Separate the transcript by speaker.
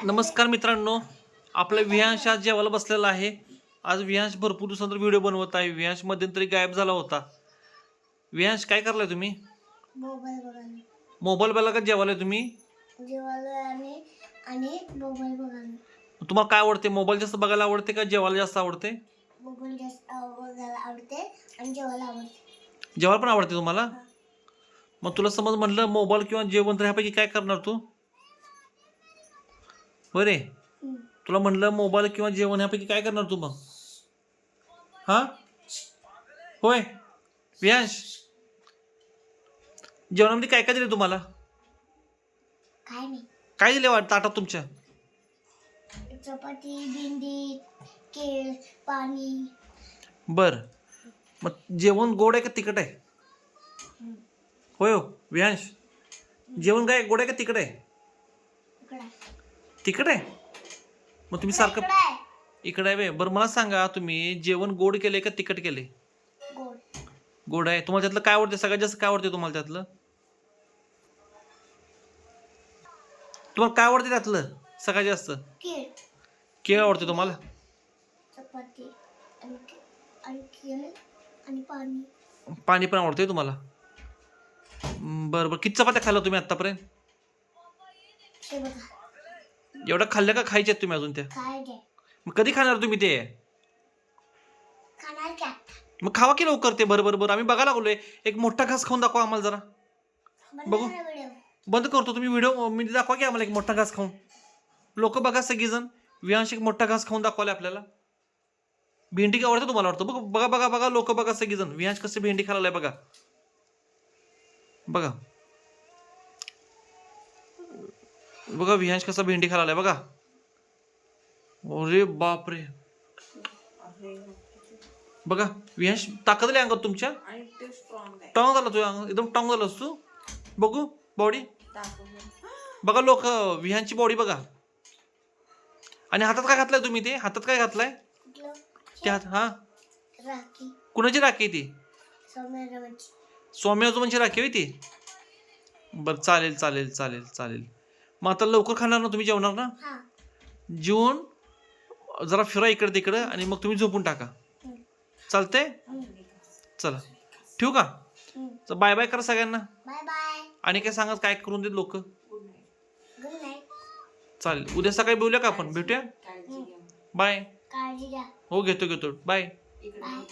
Speaker 1: नमस्कार मित्रांनो, आपला विहांश आज जेवायला बसलेला आहे. आज विहांश भरपूर दिवसानंतर व्हिडिओ बनवत आहे. विहांश मध्यंतरी गायब झाला होता. विहांश काय करलाय तुम्ही?
Speaker 2: मोबाईल बघायला.
Speaker 1: मोबाईल बघायला का जेवायला तुम्ही?
Speaker 2: जेवायला आणि मोबाईल बघायला.
Speaker 1: तुम्हाला काय आवडते? मोबाईल जास्त बघायला आवडते का जेवायला जास्त आवडते?
Speaker 2: मोबाईल जास्त बघायला आवडते आणि जेवायला आवडते.
Speaker 1: जेवायला पण आवडते तुम्हाला? मग तुला समज म्हणलं मोबाईल किंवा जेवण तर ह्यापैकी काय करणार तू? बरे तुला म्हणलं मोबाईल किंवा जेवण ह्यापैकी काय करणार तू मग? हा होय विहांश, जेवणामध्ये काय काय दिले तुम्हाला?
Speaker 2: काय नाही.
Speaker 1: काय दिले वाटतं ताटात तुमच्या?
Speaker 2: चपाती, भेंडी, केळ, पाणी.
Speaker 1: बर, मग जेवण गोड आहे का तिखट आहे? होय हो विहांश, जेवण काय गोड आहे का तिखट आहे? तिखट आहे. मग तुम्ही सारखं इकडे आहे. बरं मला सांगा, तुम्ही जेवण गोड केले का तिखट केले?
Speaker 2: गोड.
Speaker 1: गोड आहे. तुम्हाला त्यातलं काय आवडते? सगळ्यात जास्त काय आवडते तुम्हाला त्यातलं? तुम्हाला काय आवडते त्यातलं सगळ्यात जास्त?
Speaker 2: केळ.
Speaker 1: केळ आवडते तुम्हाला?
Speaker 2: चपाती आणि केळ आणि पाणी.
Speaker 1: पाणी पण आवडते तुम्हाला? बरं बरं, किती चपात्या खाल्ल्या तुम्ही आतापर्यंत?
Speaker 2: हे बघा.
Speaker 1: एवढं खाल्लं का खायचे आहेत तुम्ही अजून त्या?
Speaker 2: काय घे.
Speaker 1: मग कधी खाणार तुम्ही ते?
Speaker 2: खाणार का?
Speaker 1: मग खावा की लवकर ते. बरं बरं बरं, आम्ही बघायला लागलोय. एक मोठा घास खाऊन दाखवा आम्हाला जरा. बघू. बंद करतो, तुम्ही व्हिडिओ मी दाखवा की आम्हाला एक मोठा घास खाऊन. लोक बघा सगळीजण, विहांश एक मोठा घास खाऊन दाखवाले आपल्याला. भेंडी काय आवडते तुम्हाला वाटतं? बघ बघा बघा बघा, लोक बघा सगळीजण, विहांश कसं भेंडी खायला बघा. बघा बघा विहांश कसा भेंडी खायला बघा. अरे बापरे, बघा विहांश ताकद लय अंगात तुमच्या. टॉंग झाला तू, एकदम टॉंग झालास तू. बघू बॉडी बघा लोक, विहांची बॉडी बघा. आणि हातात काय घातलाय तुम्ही? ते हातात काय घातलाय? ते हात हा
Speaker 2: राखी.
Speaker 1: कुणाची राखी ती? स्वामी आजोबांची राखी होती ती. बरं चालेल चालेल चालेल चालेल. मग आता लवकर खाणार ना तुम्ही? जेवणार ना? जेवून जरा फिरा इकडे तिकडे आणि मग तुम्ही झोपून टाका. चालतंय? चला ठेवू का? बाय बाय करा सगळ्यांना.
Speaker 2: Bye bye.
Speaker 1: आणि काय सांगा, काय करून देत लोक?
Speaker 2: Good night.
Speaker 1: चालेल, उद्या सकाळी बोलूया का आपण? भेटूया. बाय.
Speaker 2: काळजी घ्या.
Speaker 1: हो घेतो घेतो. बाय.
Speaker 2: बाय.